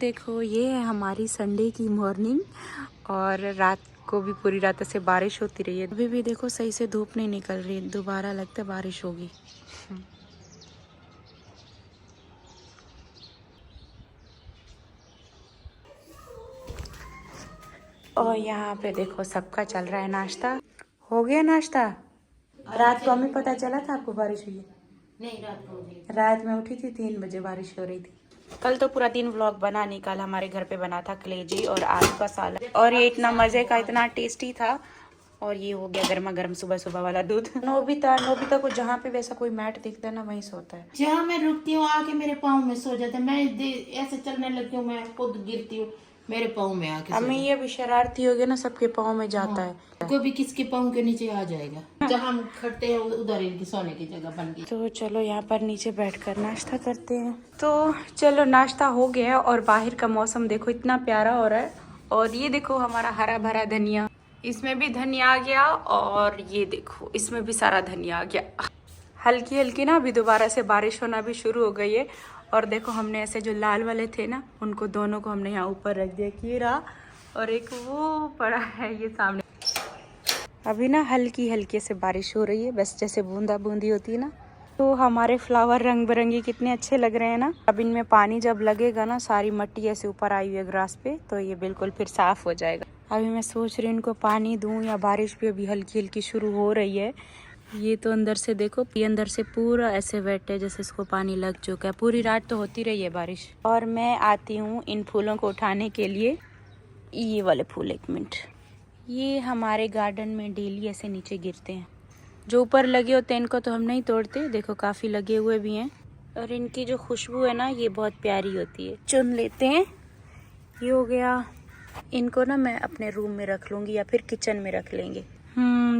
देखो ये है हमारी संडे की मॉर्निंग और रात को भी पूरी रात ऐसे बारिश होती रही है। अभी भी देखो सही से धूप नहीं निकल रही, दोबारा लगता है बारिश होगी। और यहाँ पे देखो सबका चल रहा है नाश्ता। हो गया नाश्ता? रात को हमें पता चला था आपको बारिश हुई है? नहीं, रात में उठी थी 3 बजे, बारिश हो रही थी। कल तो पूरा दिन व्लॉग बना नहीं, कल हमारे घर पे बना था कलेजी और आलू का सालन और ये इतना मजे का, इतना टेस्टी था। और ये हो गया गर्मा गर्म सुबह सुबह वाला दूध। नोबिता को जहाँ पे वैसा कोई मैट दिखता है ना वहीं सोता है। जहाँ मैं रुकती हूँ आके मेरे पाँव में सो जाता है। मैं ऐसे चलने लगती हूँ, मैं खुद गिरती हूँ, मेरे पाँव में आके हमें ये भी शरारती हो गया ना, सबके पाँव में जाता है। कोई भी किसके पाँव के नीचे आ जाएगा। जहाँ हम खड़ते हैं उधर इनकी सोने की जगह बन गई। तो चलो यहाँ पर नीचे बैठकर नाश्ता करते हैं। तो चलो नाश्ता हो गया और बाहर का मौसम देखो इतना प्यारा हो रहा है। और ये देखो हमारा हरा भरा धनिया, इसमें भी धनिया आ गया और ये देखो इसमें भी सारा धनिया आ गया। हल्की हल्की ना अभी दोबारा से बारिश होना भी शुरू हो गई है। और देखो हमने ऐसे जो लाल वाले थे ना उनको दोनों को हमने यहाँ ऊपर रख दिया, कीड़ा और एक वो पड़ा है ये सामने। अभी ना हल्की हल्की से बारिश हो रही है, बस जैसे बूंदा बूंदी होती है ना। तो हमारे फ्लावर रंग बिरंगे कितने अच्छे लग रहे हैं ना। अब इनमें पानी जब लगेगा ना, सारी मिट्टी ऐसे ऊपर आई हुई है ग्रास पे, तो ये बिल्कुल फिर साफ हो जाएगा। अभी मैं सोच रही हूँ इनको पानी दूं या बारिश भी अभी हल्की हल्की शुरू हो रही है। ये तो अंदर से देखो, ये अंदर से पूरा ऐसे वेट है जैसे इसको पानी लग चुका है। पूरी रात तो होती रही है बारिश। और मैं आती हूँ इन फूलों को उठाने के लिए। ये वाले फूल, एक मिनट, ये हमारे गार्डन में डेली ऐसे नीचे गिरते हैं। जो ऊपर लगे होते हैं इनको तो हम नहीं तोड़ते, देखो काफ़ी लगे हुए भी हैं। और इनकी जो खुशबू है ना ये बहुत प्यारी होती है। चुन लेते हैं, ये हो गया। इनको ना मैं अपने रूम में रख लूँगी या फिर किचन में रख लेंगे।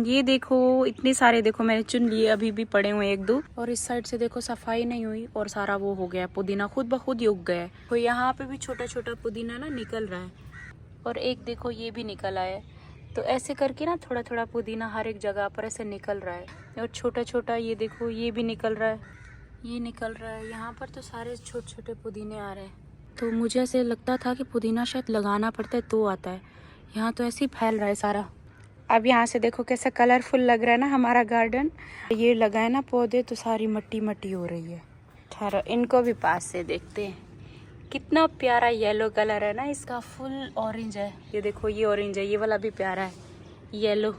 ये देखो इतने सारे, देखो मैंने चुन लिए, अभी भी पड़े हुए एक दो। और इस साइड से देखो सफाई नहीं हुई और सारा वो हो गया, पुदीना खुद ब खुद ही उग गया है। तो यहाँ पे भी छोटा छोटा पुदीना ना निकल रहा है और एक देखो ये भी निकल आया है। तो ऐसे करके ना थोड़ा थोड़ा पुदीना हर एक जगह पर ऐसे निकल रहा है। और छोटा छोटा ये देखो ये भी निकल रहा है, ये निकल रहा है। यहाँ पर तो सारे छोटे छोटे पुदीने आ रहे हैं। तो मुझे ऐसे लगता था कि पुदीना शायद लगाना पड़ता है तो आता है, यहाँ तो ऐसे ही फैल रहा है सारा। अब यहाँ से देखो कैसा कलरफुल लग रहा है ना हमारा गार्डन। ये लगाए ना पौधे तो सारी मट्टी मट्टी हो रही है। ठहरो इनको भी पास से देखते हैं। कितना प्यारा येलो कलर है ना इसका, फुल ऑरेंज है। ये देखो ये ऑरेंज है, ये वाला भी प्यारा है येलो।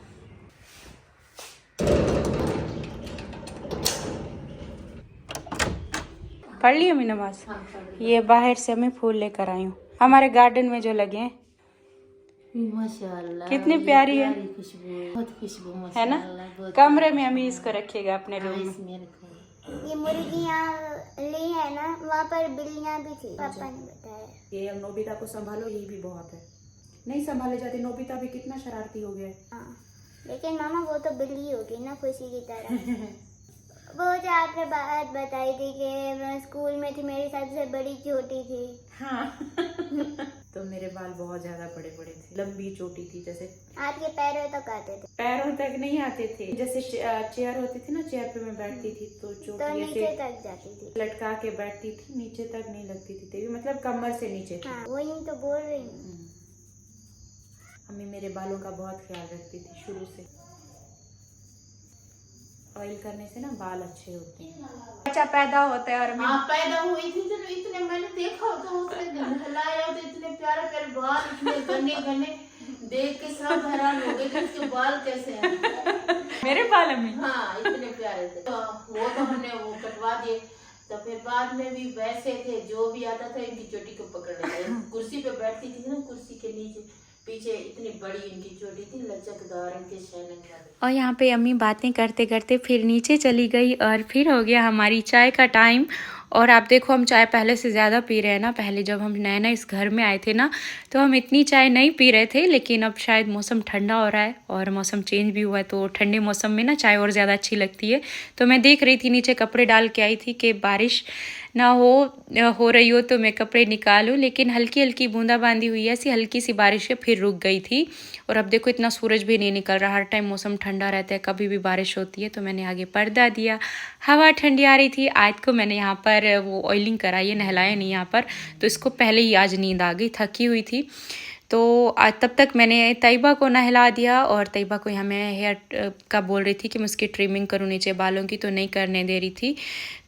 पढ़ ली अम्मी नमाज? ये बाहर से मैं फूल लेकर आई हूँ हमारे गार्डन में जो लगे हैं। माशाल्लाह कितनी प्यारी है, खुशबू, बहुत खुशबू है ना। कमरे में अम्मी इसको रखिएगा अपने रूम में। ये मुर्गियाँ ली है ना, वहाँ पर बिल्लियाँ भी थी, पापा ने बताया। ये अब नोबिता को संभालो, ये भी बहुत है, नहीं संभाले जाते। नोबिता भी कितना शरारती हो गया है। हाँ, लेकिन मामा वो तो बिल्ली होगी ना, खुशी की तरह। वो जो आपने बात बताई थी कि मैं स्कूल में थी, मेरी सबसे बड़ी चोटी थी। हाँ। तो मेरे बाल बहुत ज्यादा बड़े बड़े थे, लंबी चोटी थी, जैसे आपके पैरों तक आते थे। पैरों तक नहीं आते थे, जैसे चेयर होती थी ना, चेयर पे मैं बैठती थी तो तो चोटी नीचे ऐसे तक जाती थी, लटका के बैठती थी, नीचे तक नहीं लगती थी तेरी, मतलब कमर से नीचे थी। हाँ वही तो बोल रही हूँ। मम्मी मेरे बालों का बहुत ख्याल रखती थी शुरू से। ऑयल करने से ना बाल अच्छे होते हैं। बच्चा पैदा होता है और हाँ पैदा हुई थी तो इतने मैंने देखा तो उसने नहलाया तो इतने प्यारे प्यारे बाल, इतने घने घने, देख के सब हैरान हो गए कि इसके बाल कैसे हैं। मेरे बाल में हाँ इतने प्यारे थे। तो वो तो हमने वो कटवा दिए। तो फिर बाद में भी वैसे थे, जो भी आता था इनकी चोटी को पकड़ लेता। कुर्सी पे बैठती थी ना, कुर्सी के नीचे पीछे इतनी बड़ी इनकी चोटी थी, लचकदार इनके शैलन वाले। और यहाँ पे अम्मी बातें करते करते फिर नीचे चली गई और फिर हो गया हमारी चाय का टाइम। और आप देखो हम चाय पहले से ज़्यादा पी रहे हैं ना। पहले जब हम नए नए इस घर में आए थे ना तो हम इतनी चाय नहीं पी रहे थे, लेकिन अब शायद मौसम ठंडा हो रहा है और मौसम चेंज भी हुआ है तो ठंडे मौसम में ना चाय और ज़्यादा अच्छी लगती है। तो मैं देख रही थी नीचे, कपड़े डाल के आई थी कि बारिश ना हो रही हो तो मैं कपड़े निकालूं, लेकिन हल्की हल्की बूंदाबांदी हुई है, ऐसी हल्की सी बारिश है, फिर रुक गई थी। और अब देखो इतना सूरज भी नहीं निकल रहा, हर टाइम मौसम ठंडा रहता है, कभी भी बारिश होती है। तो मैंने आगे पर्दा दिया, हवा ठंडी आ रही थी। आज को मैंने यहाँ पर वो ऑयलिंग कराई है, नहलाया नहीं यहाँ पर, तो इसको पहले ही आज नींद आ गई, थकी हुई थी। तो आज तब तक मैंने तैयबा को नहला दिया, और तैयबा को यहाँ मैं हेयर का बोल रही थी कि मैं उसकी ट्रिमिंग करूँ नीचे बालों की, तो नहीं करने दे रही थी।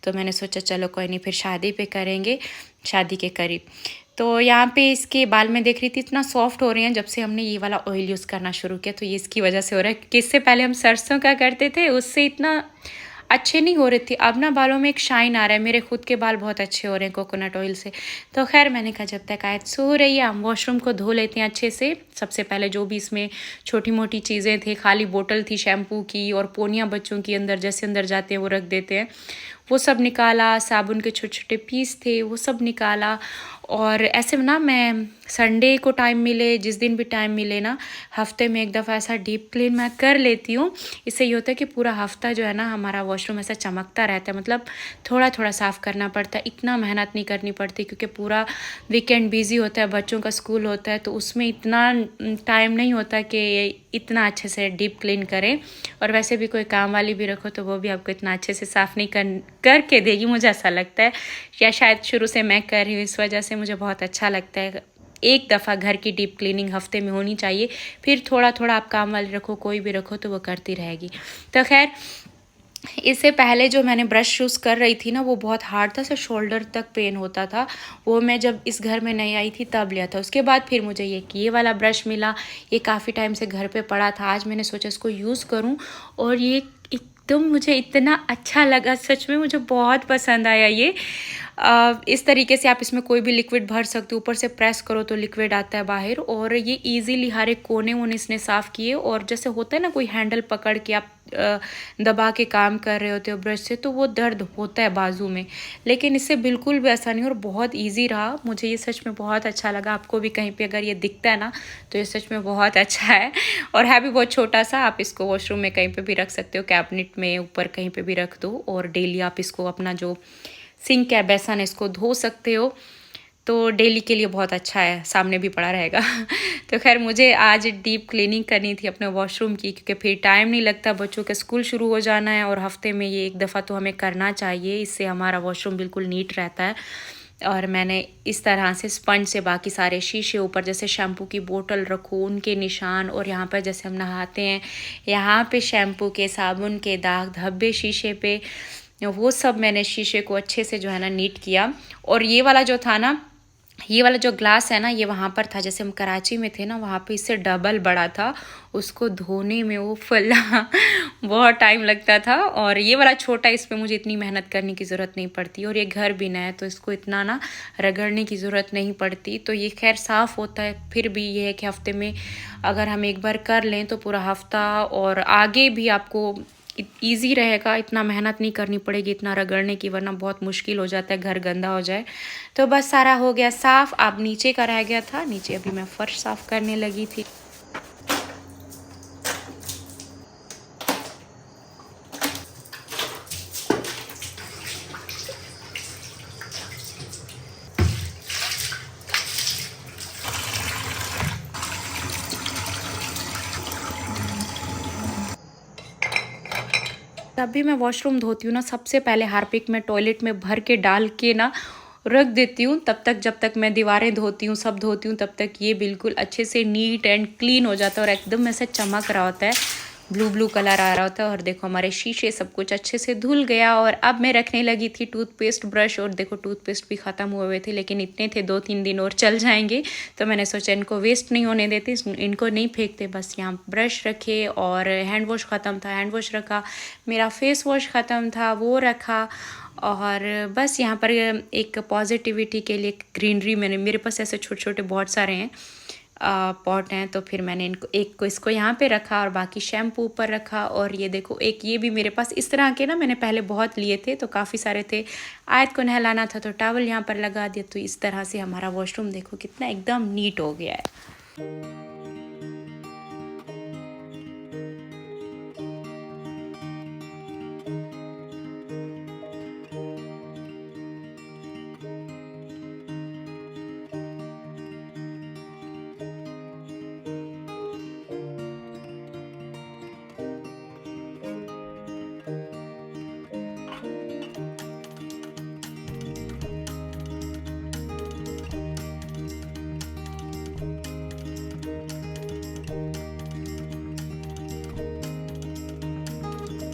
तो मैंने सोचा चलो कोई नहीं, फिर शादी पे करेंगे, शादी के करीब। तो यहाँ पे इसके बाल में देख रही थी इतना सॉफ्ट हो रहे हैं जब से हमने ये वाला ऑयल यूज़ करना शुरू किया। तो ये इसकी वजह से हो रहा है कि इससे पहले हम सरसों का करते थे, उससे इतना अच्छे नहीं हो रही थी। अब ना बालों में एक शाइन आ रहा है, मेरे खुद के बाल बहुत अच्छे हो रहे हैं कोकोनट ऑयल से। तो खैर मैंने कहा जब तक आयत सो रही है हम वॉशरूम को धो लेते हैं अच्छे से। सबसे पहले जो भी इसमें छोटी मोटी चीज़ें थी, खाली बोतल थी शैम्पू की और पोनियाँ बच्चों की अंदर जैसे अंदर जाते हैं वो रख देते हैं, वो सब निकाला। साबुन के छोटे छोटे पीस थे वो सब निकाला। और ऐसे ना मैं संडे को टाइम मिले, जिस दिन भी टाइम मिले ना, हफ्ते में एक दफ़ा ऐसा डीप क्लीन मैं कर लेती हूँ। इससे ये होता है कि पूरा हफ्ता जो है ना हमारा वॉशरूम ऐसा चमकता रहता है। मतलब थोड़ा थोड़ा साफ़ करना पड़ता है, इतना मेहनत नहीं करनी पड़ती, क्योंकि पूरा वीकेंड बिजी होता है, बच्चों का स्कूल होता है, तो उसमें इतना टाइम नहीं होता कि इतना अच्छे से डीप क्लीन करें। और वैसे भी कोई काम वाली भी रखो तो वो भी आपको इतना अच्छे से साफ़ नहीं करके देगी, मुझे ऐसा लगता है। या शायद शुरू से मैं कर रही हूँ इस वजह से मुझे बहुत अच्छा लगता है। एक दफ़ा घर की डीप क्लीनिंग हफ्ते में होनी चाहिए, फिर थोड़ा थोड़ा आप काम वाली रखो, कोई भी रखो तो वो करती रहेगी। तो खैर इससे पहले जो मैंने ब्रश यूज़ कर रही थी ना वो बहुत हार्ड था, से शोल्डर तक पेन होता था। वो मैं जब इस घर में नई आई थी तब लिया था। उसके बाद फिर मुझे ये वाला ब्रश मिला, ये काफ़ी टाइम से घर पे पड़ा था। आज मैंने सोचा इसको यूज़ करूं, और ये एकदम मुझे इतना अच्छा लगा, सच में मुझे बहुत पसंद आया ये। इस तरीके से आप इसमें कोई भी लिक्विड भर सकते हो, ऊपर से प्रेस करो तो लिक्विड आता है बाहर। और ये इजीली हर एक कोने वोने इसने साफ़ किए। और जैसे होता है ना कोई हैंडल पकड़ के आप दबा के काम कर रहे होते हो ब्रश से, तो वो दर्द होता है बाजू में, लेकिन इससे बिल्कुल भी ऐसा नहीं, और बहुत इजी रहा। मुझे ये सच में बहुत अच्छा लगा। आपको भी कहीं पे अगर ये दिखता है ना तो ये सच में बहुत अच्छा है, और है भी बहुत छोटा सा। आप इसको वॉशरूम में कहीं पे भी रख सकते हो, कैबिनेट में ऊपर कहीं पे भी रख दो, और डेली आप इसको अपना जो सिंक है बेसन इसको धो सकते हो। तो डेली के लिए बहुत अच्छा है, सामने भी पड़ा रहेगा। तो खैर मुझे आज डीप क्लीनिंग करनी थी अपने वॉशरूम की, क्योंकि फिर टाइम नहीं लगता, बच्चों के स्कूल शुरू हो जाना है, और हफ्ते में ये एक दफ़ा तो हमें करना चाहिए। इससे हमारा वॉशरूम बिल्कुल नीट रहता है। और मैंने इस तरह से स्पंज से बाकी सारे शीशे, ऊपर जैसे शैम्पू की बोतल रखो उनके निशान, और यहाँ पर जैसे हम नहाते हैं यहाँ पे शैम्पू के साबुन के दाग धब्बे शीशे पे, वो सब मैंने शीशे को अच्छे से जो है ना नीट किया। और ये वाला जो था ना, ये वाला जो ग्लास है ना, ये वहाँ पर था जैसे हम कराची में थे ना, वहाँ पे इससे डबल बड़ा था। उसको धोने में वो फुल्ला बहुत टाइम लगता था। और ये वाला छोटा, इस पर मुझे इतनी मेहनत करने की ज़रूरत नहीं पड़ती, और ये घर भी नया है तो इसको इतना ना रगड़ने की ज़रूरत नहीं पड़ती। तो ये खैर साफ़ होता है। फिर भी ये है कि हफ्ते में अगर हम एक बार कर लें तो पूरा हफ्ता और आगे भी आपको ईजी रहेगा, इतना मेहनत नहीं करनी पड़ेगी इतना रगड़ने की, वरना बहुत मुश्किल हो जाता है घर गंदा हो जाए। तो बस सारा हो गया साफ़। अब नीचे का रह गया था, नीचे अभी मैं फर्श साफ़ करने लगी थी। जब भी मैं वॉशरूम धोती हूँ ना, सबसे पहले हार्पिक में टॉयलेट में भर के डाल के ना रख देती हूँ। तब तक जब तक मैं दीवारें धोती हूँ, सब धोती हूँ, तब तक ये बिल्कुल अच्छे से नीट एंड क्लीन हो जाता है, और एकदम ऐसे चमक रहा होता है, ब्लू ब्लू कलर आ रहा होता है। और देखो हमारे शीशे सब कुछ अच्छे से धुल गया। और अब मैं रखने लगी थी टूथपेस्ट ब्रश, और देखो टूथपेस्ट भी ख़त्म हुए थे, लेकिन इतने थे 2-3 दिन और चल जाएंगे। तो मैंने सोचा इनको वेस्ट नहीं होने देते, इनको नहीं फेंकते। बस यहाँ ब्रश रखे, और हैंड वॉश ख़त्म था हैंड वॉश रखा, मेरा फेस वॉश ख़त्म था वो रखा। और बस यहाँ पर एक पॉजिटिविटी के लिए ग्रीनरी, मेरे पास ऐसे छोटे छोटे बहुत सारे हैं पॉट हैं, तो फिर मैंने इसको यहाँ पे रखा, और बाकी शैम्पू ऊपर रखा। और ये देखो एक ये भी मेरे पास इस तरह के ना, मैंने पहले बहुत लिए थे तो काफ़ी सारे थे। आयत को नहलाना था तो टॉवल यहाँ पर लगा दिया। तो इस तरह से हमारा वॉशरूम देखो कितना एकदम नीट हो गया है।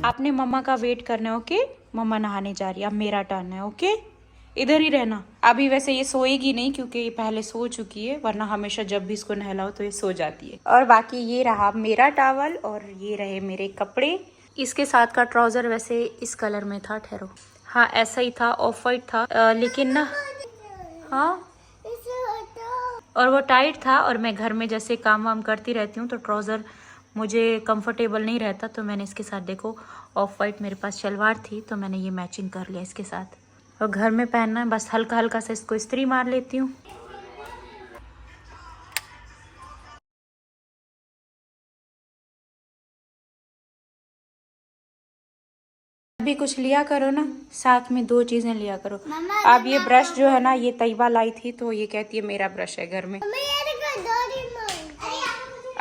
आपने मम्मा का वेट करना है, ओके? मम्मा नहाने जा रही है, अब मेरा टर्न है, ओके? इधर ही रहना। अभी वैसे ये सोएगी नहीं क्योंकि ये पहले सो चुकी है, वरना हमेशा जब भी इसको नहलाओ तो ये सो जाती है। और बाकी ये रहा मेरा टॉवल और ये रहे मेरे कपड़े। इसके साथ का ट्राउजर वैसे इस कलर में था, ठहरो, हाँ ऐसा ही था, ऑफ वाइट था, लेकिन ना हाँ, और वो टाइट था। और मैं घर में जैसे काम वाम करती रहती हूँ तो ट्राउज़र मुझे कंफर्टेबल नहीं रहता, तो मैंने इसके साथ देखो ऑफ वाइट मेरे पास शलवार थी तो मैंने ये मैचिंग कर लिया इसके साथ। और घर में पहनना है, बस हल्का हल्का से इसको इस्त्री मार लेती हूँ। अभी कुछ लिया करो ना, साथ में 2 चीजें लिया करो। अब ये ब्रश जो है ना, ये तैयबा लाई थी तो ये कहती है मेरा ब्रश है घर में।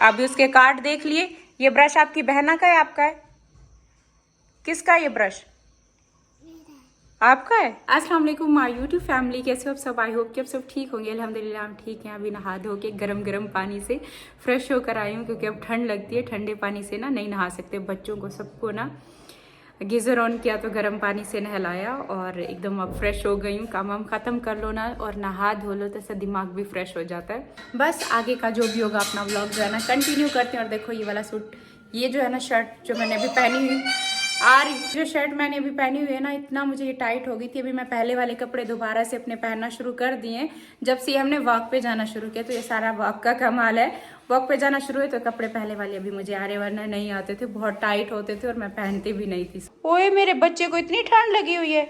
अभी उसके कार्ड देख लिए। ये ब्रश आपकी बहना का है, आपका है? किसका ये ब्रश? आपका है। अस्सलाम वालेकुम माय यूट्यूब फैमिली, कैसे हो आप सब? आई होप कि आप सब ठीक होंगे। अल्हम्दुलिल्लाह हम ठीक हैं। अभी नहा धो के गरम गरम पानी से फ्रेश होकर आई हूँ क्योंकि अब ठंड लगती है, ठंडे पानी से ना नहीं नहा सकते। बच्चों को सबको ना गीज़र ऑन किया तो गर्म पानी से नहलाया और एकदम अब फ्रेश हो गई हूँ। काम वाम ख़त्म कर लो ना और नहा धो लो तो इससे दिमाग भी फ्रेश हो जाता है। बस आगे का जो भी होगा अपना व्लॉग जो है ना कंटिन्यू करते हैं। और देखो ये वाला सूट, ये जो है ना शर्ट जो मैंने अभी पहनी हुई जो शर्ट मैंने अभी पहनी हुई है ना, इतना मुझे ये टाइट हो गई थी। अभी मैं पहले वाले कपड़े दोबारा से अपने पहनना शुरू कर दिए जब से हमने वॉक पे जाना शुरू किया। तो ये सारा वॉक का कमाल है। वॉक पे जाना शुरू हुए तो कपड़े पहले वाले अभी मुझे आ रहे, वरना नहीं आते थे, बहुत टाइट होते थे और मैं पहनती भी नहीं थी। ओए मेरे बच्चे को इतनी ठंड लगी हुई है।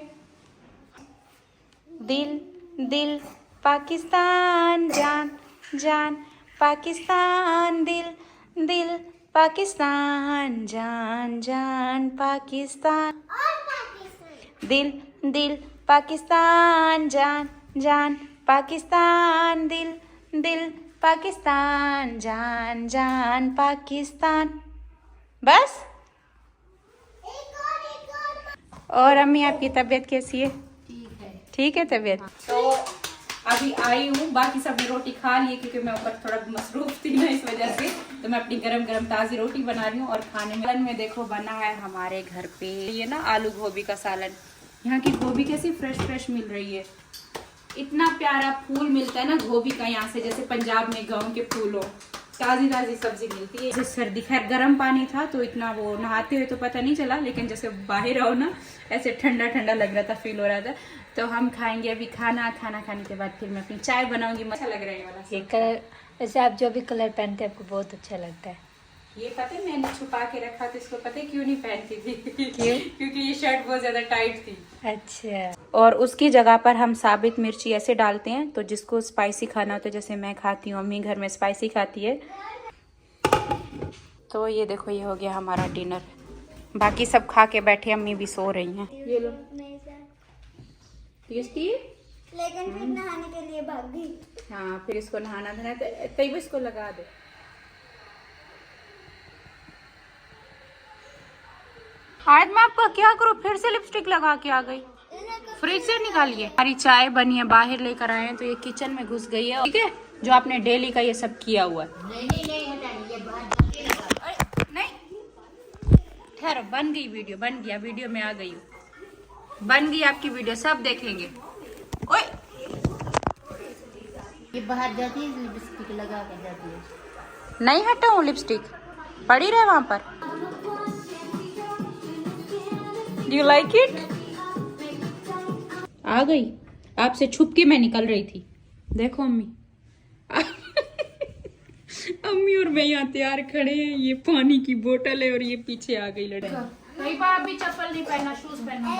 दिल दिल पाकिस्तान, जान जान पाकिस्तान, दिल दिल पाकिस्तान, जान जान पाकिस्तान, दिल दिल पाकिस्तान, जान जान पाकिस्तान, दिल दिल पाकिस्तान, जान जान पाकिस्तान। बस। और अम्मी आपकी तबीयत कैसी है? ठीक है तबीयत। तो अभी आई हूँ, बाकी सब ने रोटी खा ली क्योंकि मैं ऊपर थोड़ा मसरूफ थी ना, इस वजह से तो मैं अपनी गरम गरम ताज़ी रोटी बना रही हूँ। और खाने में देखो बना है हमारे घर पे ये ना आलू गोभी का सालन। यहाँ की गोभी कैसी फ्रेश फ्रेश मिल रही है, इतना प्यारा फूल मिलता है ना गोभी का यहाँ से, जैसे पंजाब में गाँव के फूलों ताज़ी ताज़ी सब्जी मिलती है। जैसे सर्दी, खैर गर्म पानी था तो इतना वो नहाते हुए तो पता नहीं चला, लेकिन जैसे बाहर आओ ना ऐसे ठंडा ठंडा लग रहा था, फील हो रहा था। तो हम खाएंगे अभी खाना खाने के बाद फिर मैं अपनी चाय बनाऊंगी। अच्छा लग रहा है वाला ये कलर। वैसे आप जो भी कलर पहनते हैं आपको बहुत अच्छा लगता है। ये पता है मैंने छुपा के रखा था इसको, पता है क्यों नहीं पहनती थी? क्यों? क्योंकि ये शर्ट बहुत ज्यादा टाइट थी। अच्छा। और उसकी जगह पर हम साबित मिर्ची ऐसे डालते हैं, तो जिसको स्पाइसी खाना हो तो जैसे मैं खाती हूँ, अम्मी घर में स्पाइसी खाती है। तो ये देखो ये हो गया हमारा डिनर। बाकी सब खा के बैठे, अम्मी भी सो रही हैं। ये लो लेकिन फिर नहाने के लिए भाग गई। हाँ फिर इसको नहाना धोना तब इसको लगा दो। आज मैं आपका क्या करूँ, फिर से लिपस्टिक लगा के आ गई, फ्रिज से निकालिए। हमारी चाय बनी है, बाहर लेकर आए हैं तो ये किचन में घुस गई है। ठीक है, जो आपने डेली का ये सब किया हुआ है। नहीं ठहरो, बन गई वीडियो, बन गया, वीडियो में आ गई हूँ, बन गई आपकी वीडियो, सब देखेंगे। ओए ये बाहर जाती है लिपस्टिक लगा कर जाती है। नहीं हटाऊं, लिपस्टिक पड़ी रहे वहां पर। Do you like it? आ गई, आपसे छुप के मैं निकल रही थी। देखो अम्मी अम्मी और मैं यहाँ तैयार खड़े हैं, ये पानी की बोतल है और ये पीछे आ गई लड़ाई। कई बार भी चप्पल नहीं पहनना, शूज पहनना।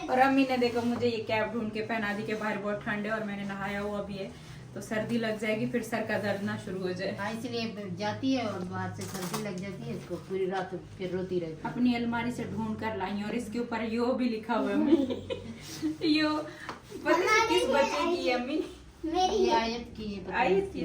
और अम्मी ने देखो मुझे ये कैप ढूंढ के पहना दी कि बाहर बहुत ठंड है और मैंने नहाया हुआ भी है तो सर्दी लग जाएगी, फिर सर का दर्द ना शुरू हो जाए। हाँ इसलिए जाती है और बाहर से सर्दी लग जाती है, इसको पूरी रात फिर रोती रहती है। अपनी अलमारी से ढूंढ कर लाई और इसके ऊपर यो भी लिखा हुआ है। यो पता नहीं किस बच्चे की है अम्मी, मेरी आयत की है, आयत की,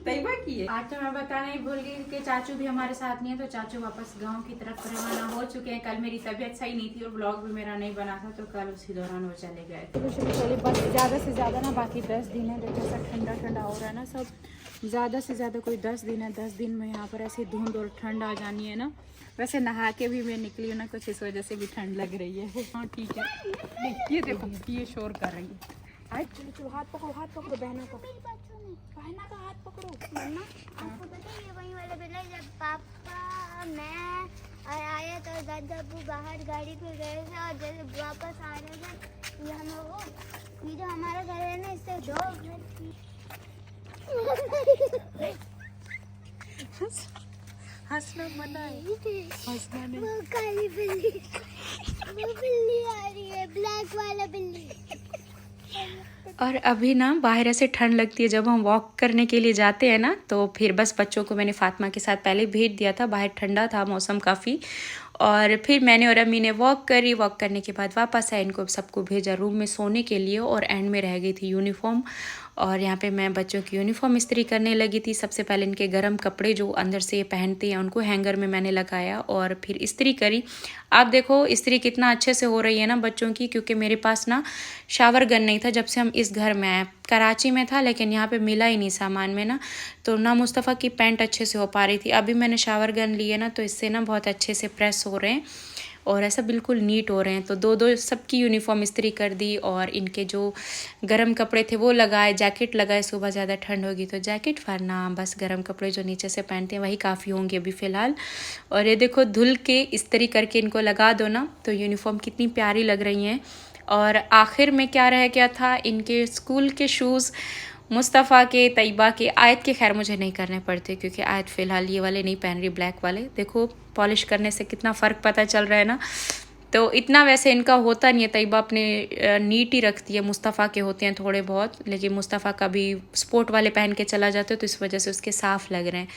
तैयबा की है। आज तो मैं बताना ही भूल गई कि चाचू भी हमारे साथ नहीं है, तो चाचू वापस गांव की तरफ रवाना हो चुके हैं। कल मेरी तबीयत सही नहीं थी और ब्लॉग भी मेरा नहीं बना था, तो कल उसी दौरान वो चले गए। तो चलिए बस ज़्यादा से ज़्यादा ना बाकी 10 दिन है, जैसा ठंडा ठंडा हो रहा है ना सब, ज़्यादा से ज़्यादा कोई 10 दिन है, 10 दिन में यहाँ पर ऐसी धुंध और ठंड आ जानी है ना। वैसे नहा के भी मैं निकली हूँ ना, कुछ इस वजह से भी ठंड लग रही है। हाँ ठीक है, ये देखो ये शोर कर रही है। आए चलो चलो, हाथ पकड़ो बहना का, बहना का हाथ पकड़ो। मम्मा आपको पता है ये वही वाला बिल है जब पापा मैं और आया तो दादा अब्बू बाहर गाड़ी पे गए थे और जब वापस आ रहे थे ये हम लोग ये जो हमारा घर है ना इससे 2 घर की हंसना मना है, हंसना नहीं। वो काली बिल्ली वो बिल्ली आ रही है, ब्लैक वाला बिल्ली। और अभी ना बाहर ऐसे ठंड लगती है जब हम वॉक करने के लिए जाते हैं ना, तो फिर बस बच्चों को मैंने फातिमा के साथ पहले भेज दिया था। बाहर ठंडा था मौसम काफ़ी, और फिर मैंने और अम्मी ने वॉक करी। वॉक करने के बाद वापस आए, इनको सबको भेजा रूम में सोने के लिए, और एंड में रह गई थी यूनिफॉर्म। और यहाँ पे मैं बच्चों की यूनिफॉर्म इस्त्री करने लगी थी। सबसे पहले इनके गर्म कपड़े जो अंदर से ये पहनते हैं उनको हैंगर में मैंने लगाया और फिर इस्त्री करी। आप देखो इस्त्री कितना अच्छे से हो रही है ना बच्चों की, क्योंकि मेरे पास ना शावर गन नहीं था जब से हम इस घर में आए। कराची में था लेकिन यहाँ पे मिला ही नहीं सामान में ना, तो ना मुस्तफ़ा की पैंट अच्छे से हो पा रही थी। अभी मैंने शावर गन ली है ना, तो इससे ना बहुत अच्छे से प्रेस हो रहे हैं और ऐसा बिल्कुल नीट हो रहे हैं। तो 2-2 सबकी यूनिफॉर्म इस्त्री कर दी, और इनके जो गर्म कपड़े थे वो लगाए, जैकेट लगाए। सुबह ज़्यादा ठंड होगी तो जैकेट, वरना बस गर्म कपड़े जो नीचे से पहनते हैं वही काफ़ी होंगे अभी फ़िलहाल। और ये देखो धुल के इस्त्री करके इनको लगा दो ना, तो यूनिफॉर्म कितनी प्यारी लग रही हैं। और आखिर में क्या रह गया था, इनके स्कूल के शूज़, मुस्तफ़ा के, तैयबा के। आयत के खैर मुझे नहीं करने पड़ते क्योंकि आयत फ़िलहाल ये वाले नहीं पहन रही, ब्लैक वाले। देखो पॉलिश करने से कितना फ़र्क पता चल रहा है ना। तो इतना वैसे इनका होता नहीं है, तैयबा अपने नीट ही रखती है। मुस्तफ़ा के होते हैं थोड़े बहुत, लेकिन मुस्तफ़ा कभी स्पोर्ट वाले पहन के चला जाता है तो इस वजह से उसके साफ़ लग रहे हैं।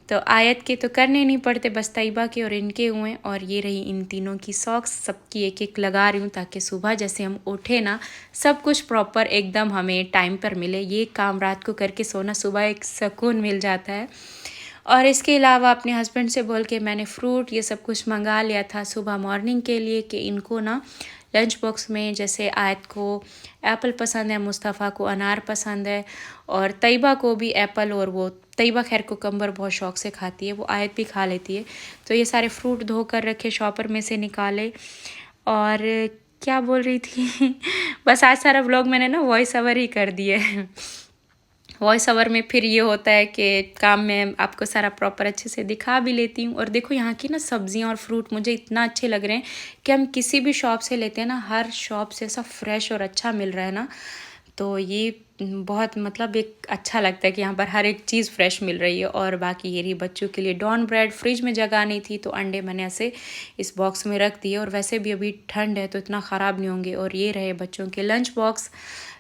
तो आयत के तो करने नहीं पड़ते, बस तैयबा के और इनके हुए। और ये रही इन तीनों की सॉक्स, सबकी एक एक लगा रही हूँ ताकि सुबह जैसे हम उठे ना सब कुछ प्रॉपर एकदम हमें टाइम पर मिले। ये काम रात को करके सोना, सुबह एक सुकून मिल जाता है। और इसके अलावा अपने हस्बैंड से बोल के मैंने फ़्रूट ये सब कुछ मंगा लिया था सुबह मॉर्निंग के लिए, कि इनको ना लंच बॉक्स में, जैसे आयत को एप्पल पसंद है, मुस्तफ़ा को अनार पसंद है, और तैयबा को भी एप्पल, और वो तैयबा खैर कुकम्बर बहुत शौक़ से खाती है, वो आयत भी खा लेती है। तो ये सारे फ्रूट धो कर रखे, शॉपर में से निकाले। और क्या बोल रही थी बस आज सारा व्लॉग मैंने ना वॉइस ओवर ही कर दिया है। वॉइस ओवर में फिर ये होता है कि काम में आपको सारा प्रॉपर अच्छे से दिखा भी लेती हूँ। और देखो यहाँ की ना सब्जियाँ और फ्रूट मुझे इतना अच्छे लग रहे हैं कि हम किसी भी शॉप से लेते हैं ना, हर शॉप से ऐसा फ्रेश और अच्छा मिल रहा है ना, तो ये बहुत मतलब एक अच्छा लगता है कि यहाँ पर हर एक चीज़ फ्रेश मिल रही है। और बाकी ये रही बच्चों के लिए डॉन ब्रेड, फ्रिज में जगह नहीं थी तो अंडे मैंने ऐसे इस बॉक्स में रख दिए, और वैसे भी अभी ठंड है तो इतना ख़राब नहीं होंगे। और ये रहे बच्चों के लंच बॉक्स,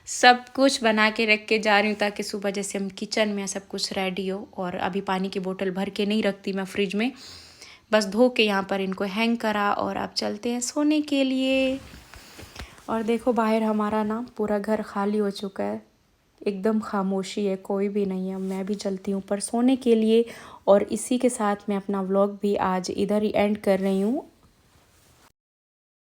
सब कुछ बना के रख के जा रही हूँ ताकि सुबह जैसे हम किचन में सब कुछ रेडी हो। और अभी पानी की बोतल भर के नहीं रखती मैं फ्रिज में, बस धो के यहाँ पर इनको हैंग करा, और अब चलते हैं सोने के लिए। और देखो बाहर हमारा ना पूरा घर खाली हो चुका है, एकदम खामोशी है, कोई भी नहीं है। मैं भी चलती हूँ पर सोने के लिए, और इसी के साथ मैं अपना व्लॉग भी आज इधर ही एंड कर रही हूँ।